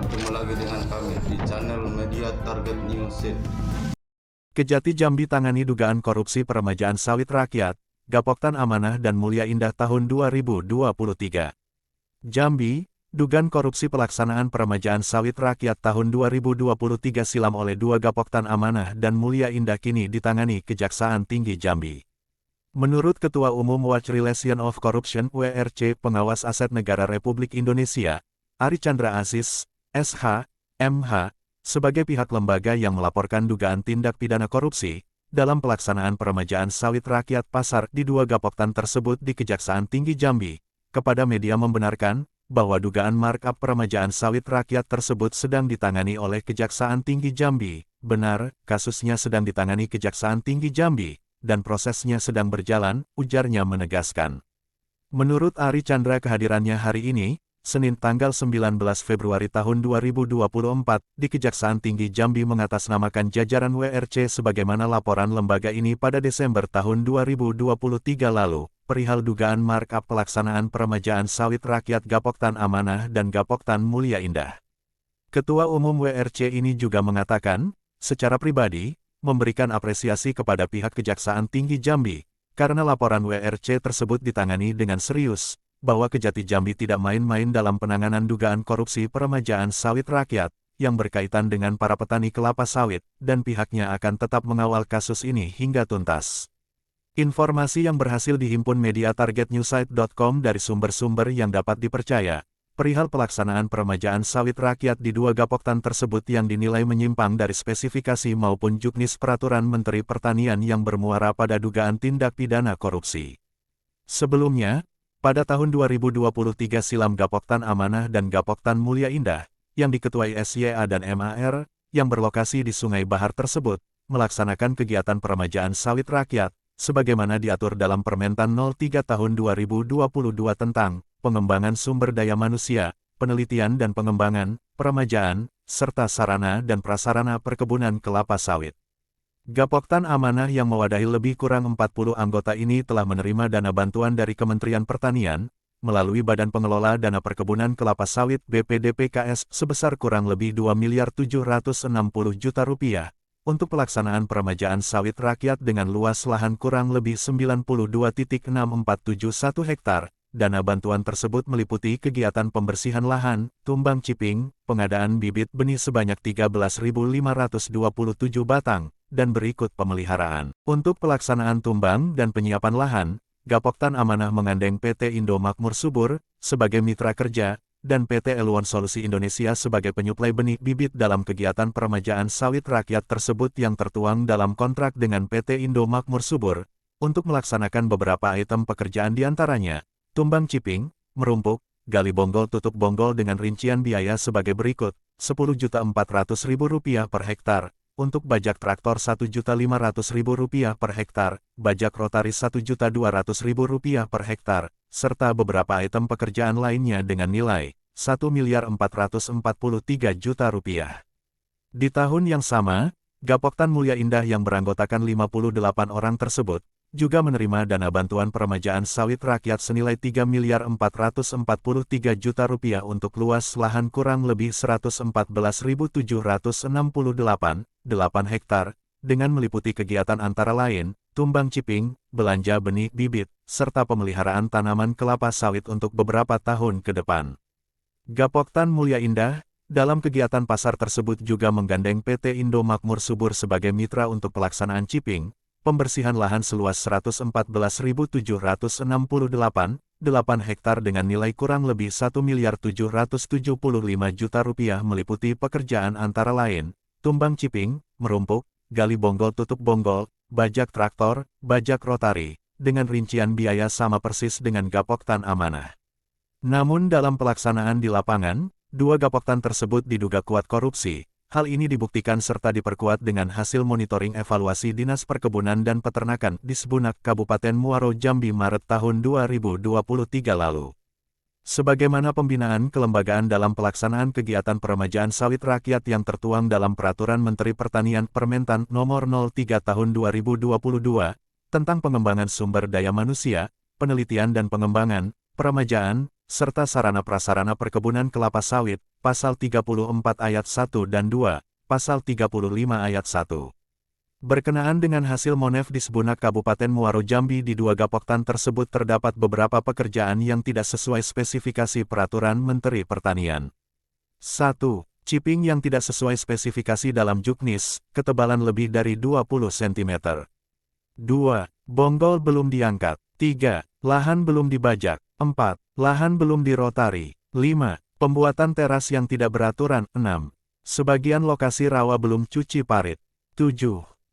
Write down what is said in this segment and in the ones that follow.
bertemu lagi dengan kami di channel Media Target News. Kejati Jambi tangani dugaan korupsi peremajaan sawit rakyat, Gapoktan Amanah dan Mulia Indah tahun 2023. Jambi, dugaan korupsi pelaksanaan peremajaan sawit rakyat tahun 2023 silam oleh dua Gapoktan Amanah dan Mulia Indah kini ditangani Kejaksaan Tinggi Jambi. Menurut Ketua Umum Watch Relation of Corruption (WRC) Pengawas Aset Negara Republik Indonesia, Ari Chandra Aziz, SH, MH, sebagai pihak lembaga yang melaporkan dugaan tindak pidana korupsi dalam pelaksanaan peremajaan sawit rakyat pasar di dua Gapoktan tersebut di Kejaksaan Tinggi Jambi, kepada media membenarkan bahwa dugaan markup peremajaan sawit rakyat tersebut sedang ditangani oleh Kejaksaan Tinggi Jambi. Benar, kasusnya sedang ditangani Kejaksaan Tinggi Jambi, dan prosesnya sedang berjalan, ujarnya menegaskan. Menurut Ari Chandra kehadirannya hari ini, Senin tanggal 19 Februari tahun 2024, di Kejaksaan Tinggi Jambi mengatasnamakan jajaran WRC sebagaimana laporan lembaga ini pada Desember tahun 2023 lalu, perihal dugaan markup pelaksanaan peremajaan sawit rakyat Gapoktan Amanah dan Gapoktan Mulia Indah. Ketua Umum WRC ini juga mengatakan, secara pribadi, memberikan apresiasi kepada pihak Kejaksaan Tinggi Jambi, karena laporan WRC tersebut ditangani dengan serius, bahwa Kejati Jambi tidak main-main dalam penanganan dugaan korupsi peremajaan sawit rakyat, yang berkaitan dengan para petani kelapa sawit, dan pihaknya akan tetap mengawal kasus ini hingga tuntas. Informasi yang berhasil dihimpun media targetnewsite.com dari sumber-sumber yang dapat dipercaya, perihal pelaksanaan peremajaan sawit rakyat di dua Gapoktan tersebut yang dinilai menyimpang dari spesifikasi maupun juknis peraturan Menteri Pertanian yang bermuara pada dugaan tindak pidana korupsi. Sebelumnya, pada tahun 2023 silam Gapoktan Amanah dan Gapoktan Mulia Indah, yang diketuai SYA dan MAR, yang berlokasi di Sungai Bahar tersebut, melaksanakan kegiatan peremajaan sawit rakyat, sebagaimana diatur dalam Permentan 03 tahun 2022 tentang pengembangan sumber daya manusia, penelitian dan pengembangan, peremajaan, serta sarana dan prasarana perkebunan kelapa sawit. Gapoktan Amanah yang mewadahi lebih kurang 40 anggota ini telah menerima dana bantuan dari Kementerian Pertanian, melalui Badan Pengelola Dana Perkebunan Kelapa Sawit BPDPKS sebesar kurang lebih 2.760 juta rupiah, untuk pelaksanaan peremajaan sawit rakyat dengan luas lahan kurang lebih 92.6471 hektar. Dana bantuan tersebut meliputi kegiatan pembersihan lahan, tumbang ciping, pengadaan bibit benih sebanyak 13.527 batang, dan berikut pemeliharaan. Untuk pelaksanaan tumbang dan penyiapan lahan, Gapoktan Amanah menggandeng PT Indo Makmur Subur sebagai mitra kerja, dan PT Eluon Solusi Indonesia sebagai penyuplai benih bibit dalam kegiatan peremajaan sawit rakyat tersebut yang tertuang dalam kontrak dengan PT Indo Makmur Subur, untuk melaksanakan beberapa item pekerjaan diantaranya, tumbang ciping, merumpuk, gali bonggol tutup bonggol dengan rincian biaya sebagai berikut, Rp10.400.000 per hektar, untuk bajak traktor Rp1.500.000 per hektar, bajak rotaris Rp1.200.000 per hektar, serta beberapa item pekerjaan lainnya dengan nilai Rp1.443 juta. Di tahun yang sama, Gapoktan Mulia Indah yang beranggotakan 58 orang tersebut, juga menerima dana bantuan peremajaan sawit rakyat senilai Rp3.443 juta untuk luas lahan kurang lebih 114.768 hektar, dengan meliputi kegiatan antara lain, tumbang ciping, belanja benih bibit, serta pemeliharaan tanaman kelapa sawit untuk beberapa tahun ke depan. Gapoktan Mulia Indah, dalam kegiatan pasar tersebut juga menggandeng PT Indo Makmur Subur sebagai mitra untuk pelaksanaan ciping, pembersihan lahan seluas 114.768 hektar dengan nilai kurang lebih Rp1.775 juta meliputi pekerjaan antara lain, tumbang ciping, merumpuk, gali bonggol tutup bonggol, bajak traktor, bajak rotari, dengan rincian biaya sama persis dengan Gapoktan Amanah. Namun dalam pelaksanaan di lapangan, dua Gapoktan tersebut diduga kuat korupsi. Hal ini dibuktikan serta diperkuat dengan hasil monitoring evaluasi Dinas Perkebunan dan Peternakan di Sebunak Kabupaten Muaro Jambi Maret tahun 2023 lalu. Sebagaimana pembinaan kelembagaan dalam pelaksanaan kegiatan peremajaan sawit rakyat yang tertuang dalam Peraturan Menteri Pertanian Permentan Nomor 03 Tahun 2022, tentang pengembangan sumber daya manusia, penelitian dan pengembangan, peremajaan, serta sarana prasarana perkebunan kelapa sawit, Pasal 34 ayat 1 dan 2, Pasal 35 ayat 1. Berkenaan dengan hasil monef di Sebunak Kabupaten Muaro Jambi di 2 Gapoktan tersebut terdapat beberapa pekerjaan yang tidak sesuai spesifikasi Peraturan Menteri Pertanian. 1. Ciping yang tidak sesuai spesifikasi dalam juknis, ketebalan lebih dari 20 cm. 2. Bonggol belum diangkat. 3. Lahan belum dibajak. 4. Lahan belum dirotari. 5. Pembuatan teras yang tidak beraturan. 6. Sebagian lokasi rawa belum cuci parit. 7.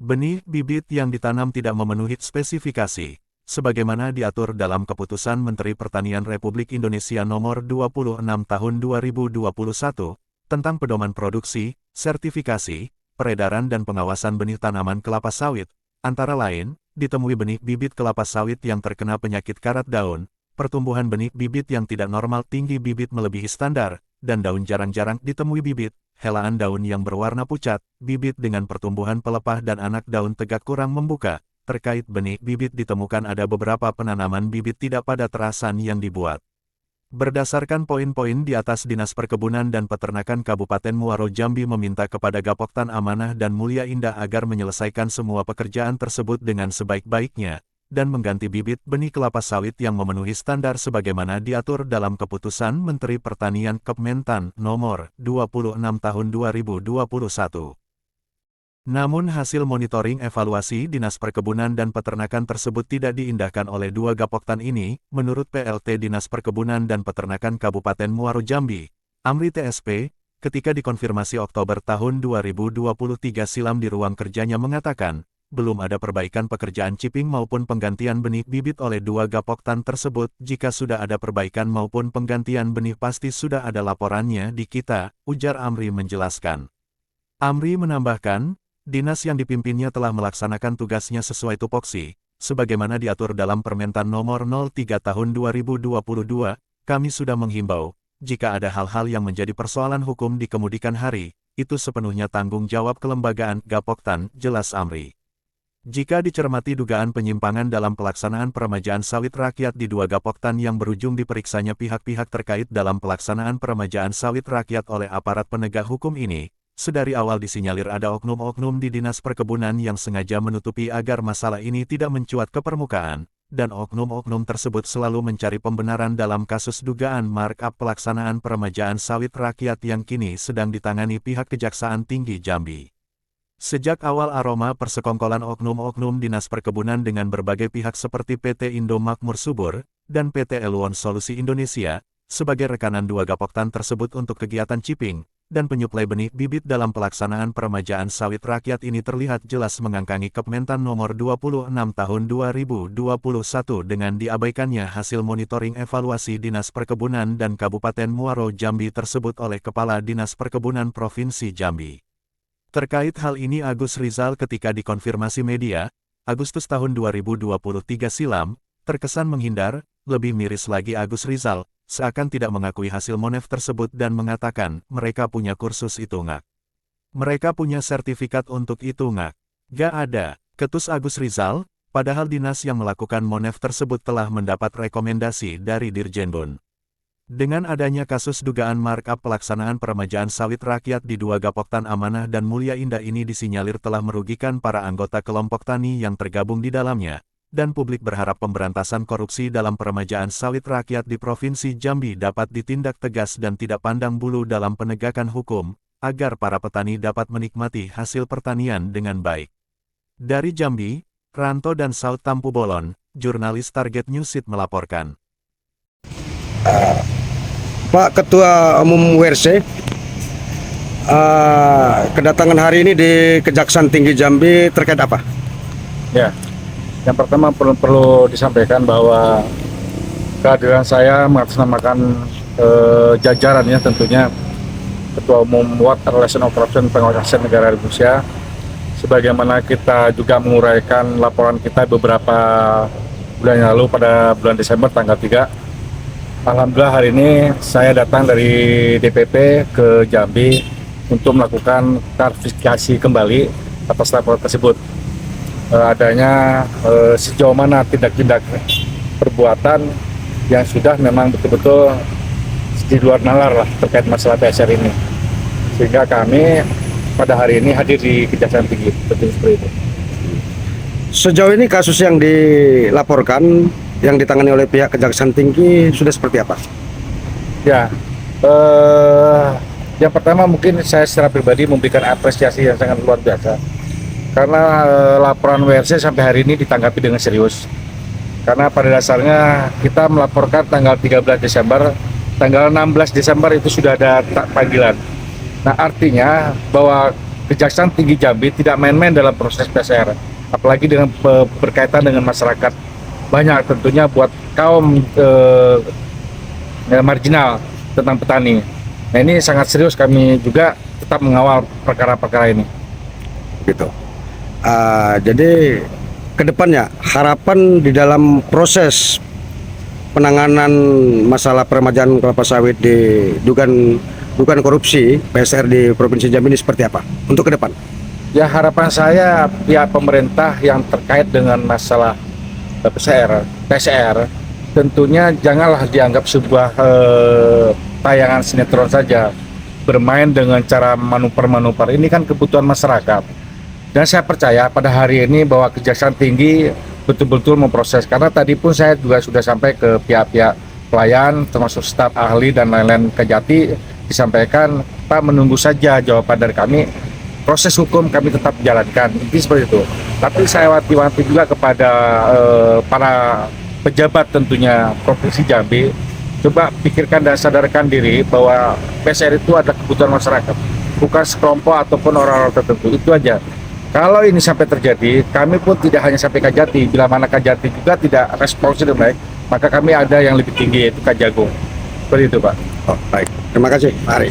Benih bibit yang ditanam tidak memenuhi spesifikasi, sebagaimana diatur dalam Keputusan Menteri Pertanian Republik Indonesia Nomor 26 Tahun 2021, tentang pedoman produksi, sertifikasi, peredaran dan pengawasan benih tanaman kelapa sawit, antara lain, ditemui benih bibit kelapa sawit yang terkena penyakit karat daun, pertumbuhan benih bibit yang tidak normal tinggi bibit melebihi standar, dan daun jarang-jarang ditemui bibit, helaan daun yang berwarna pucat, bibit dengan pertumbuhan pelepah dan anak daun tegak kurang membuka. Terkait benih bibit ditemukan ada beberapa penanaman bibit tidak pada terasan yang dibuat. Berdasarkan poin-poin di atas, Dinas Perkebunan dan Peternakan Kabupaten Muaro Jambi meminta kepada Gapoktan Amanah dan Mulia Indah agar menyelesaikan semua pekerjaan tersebut dengan sebaik-baiknya, dan mengganti bibit benih kelapa sawit yang memenuhi standar sebagaimana diatur dalam Keputusan Menteri Pertanian Kementan Nomor 26 Tahun 2021. Namun hasil monitoring evaluasi Dinas Perkebunan dan Peternakan tersebut tidak diindahkan oleh 2 Gapoktan ini, menurut PLT Dinas Perkebunan dan Peternakan Kabupaten Muaro Jambi, Amri TSP, ketika dikonfirmasi Oktober tahun 2023 silam di ruang kerjanya mengatakan, belum ada perbaikan pekerjaan ciping maupun penggantian benih bibit oleh 2 Gapoktan tersebut. Jika sudah ada perbaikan maupun penggantian benih pasti sudah ada laporannya di kita, ujar Amri menjelaskan. Amri menambahkan, dinas yang dipimpinnya telah melaksanakan tugasnya sesuai tupoksi, sebagaimana diatur dalam Permentan Nomor 03 Tahun 2022, kami sudah menghimbau, jika ada hal-hal yang menjadi persoalan hukum di kemudian hari, itu sepenuhnya tanggung jawab kelembagaan Gapoktan, jelas Amri. Jika dicermati dugaan penyimpangan dalam pelaksanaan peremajaan sawit rakyat di 2 Gapoktan yang berujung diperiksanya pihak-pihak terkait dalam pelaksanaan peremajaan sawit rakyat oleh aparat penegak hukum ini, sedari awal disinyalir ada oknum-oknum di Dinas Perkebunan yang sengaja menutupi agar masalah ini tidak mencuat ke permukaan, dan oknum-oknum tersebut selalu mencari pembenaran dalam kasus dugaan markup pelaksanaan peremajaan sawit rakyat yang kini sedang ditangani pihak Kejaksaan Tinggi Jambi. Sejak awal aroma persekongkolan oknum-oknum Dinas Perkebunan dengan berbagai pihak seperti PT Indo Makmur Subur, dan PT Eluon Solusi Indonesia, sebagai rekanan 2 Gapoktan tersebut untuk kegiatan ciping, dan penyuplai benih bibit dalam pelaksanaan peremajaan sawit rakyat ini terlihat jelas mengangkangi Kementan Nomor 26 Tahun 2021 dengan diabaikannya hasil monitoring evaluasi Dinas Perkebunan dan Kabupaten Muaro Jambi tersebut oleh Kepala Dinas Perkebunan Provinsi Jambi. Terkait hal ini Agus Rizal ketika dikonfirmasi media, Agustus tahun 2023 silam, terkesan menghindar, lebih miris lagi Agus Rizal, seakan tidak mengakui hasil monef tersebut dan mengatakan, mereka punya kursus itu ngak. Mereka punya sertifikat untuk itu ngak. Gak ada, ketus Agus Rizal, padahal dinas yang melakukan monef tersebut telah mendapat rekomendasi dari Dirjenbun. Dengan adanya kasus dugaan markup pelaksanaan peremajaan sawit rakyat di 2 Gapoktan Amanah dan Mulia Indah ini disinyalir telah merugikan para anggota kelompok tani yang tergabung di dalamnya, dan publik berharap pemberantasan korupsi dalam peremajaan sawit rakyat di Provinsi Jambi dapat ditindak tegas dan tidak pandang bulu dalam penegakan hukum, agar para petani dapat menikmati hasil pertanian dengan baik. Dari Jambi, Ranto dan Saud Tampu Bolon, jurnalis Target Newsit melaporkan. Pak Ketua Umum WRC, kedatangan hari ini di Kejaksaan Tinggi Jambi terkait apa? Ya, yang pertama perlu disampaikan bahwa kehadiran saya mengatasnamakan jajarannya tentunya Ketua Umum World Relation of Corruption Pengawasan Negara Indonesia, sebagaimana kita juga menguraikan laporan kita beberapa bulan yang lalu pada bulan Desember tanggal 3. Alhamdulillah hari ini saya datang dari DPP ke Jambi untuk melakukan klarifikasi kembali atas laporan tersebut. Adanya sejauh mana tindak-tindak perbuatan yang sudah memang betul-betul di luar nalar lah terkait masalah PSR ini, sehingga kami pada hari ini hadir di Kejaksaan Tinggi seperti itu. Sejauh ini kasus yang dilaporkan yang ditangani oleh pihak Kejaksaan Tinggi sudah seperti apa? Ya, yang pertama mungkin saya secara pribadi memberikan apresiasi yang sangat luar biasa karena laporan WRC sampai hari ini ditanggapi dengan serius. Karena pada dasarnya kita melaporkan tanggal 13 Desember, tanggal 16 Desember itu sudah ada panggilan. Nah, artinya bahwa Kejaksaan Tinggi Jambi tidak main-main dalam proses PCR, apalagi dengan berkaitan dengan masyarakat banyak, tentunya buat kaum marginal tentang petani. Nah, ini sangat serius, kami juga tetap mengawal perkara-perkara ini. Gitu. Jadi kedepannya harapan di dalam proses penanganan masalah peremajaan kelapa sawit di dugaan korupsi PSR di Provinsi Jambi ini seperti apa untuk ke depan? Ya, harapan saya pihak pemerintah yang terkait dengan masalah PCR tentunya janganlah dianggap sebuah tayangan sinetron saja, bermain dengan cara manuver-manuver. Ini kan kebutuhan masyarakat, dan saya percaya pada hari ini bahwa Kejaksaan Tinggi betul-betul memproses, karena tadi pun saya juga sudah sampai ke pihak-pihak pelayan termasuk staf ahli dan lain-lain Kejati, disampaikan Pak menunggu saja jawaban dari kami, proses hukum kami tetap jalankan, ini seperti itu. Tapi saya wanti-wanti juga kepada para pejabat tentunya Provinsi Jambi, coba pikirkan dan sadarkan diri bahwa PCR itu adalah kebutuhan masyarakat, bukan sekelompok ataupun orang-orang tertentu, itu aja. Kalau ini sampai terjadi, kami pun tidak hanya sampai Kajati, bila mana Kajati juga tidak responsif dengan baik, maka kami ada yang lebih tinggi, yaitu Kajagung. Seperti itu, Pak. Oh, baik. Terima kasih, Pak Ari.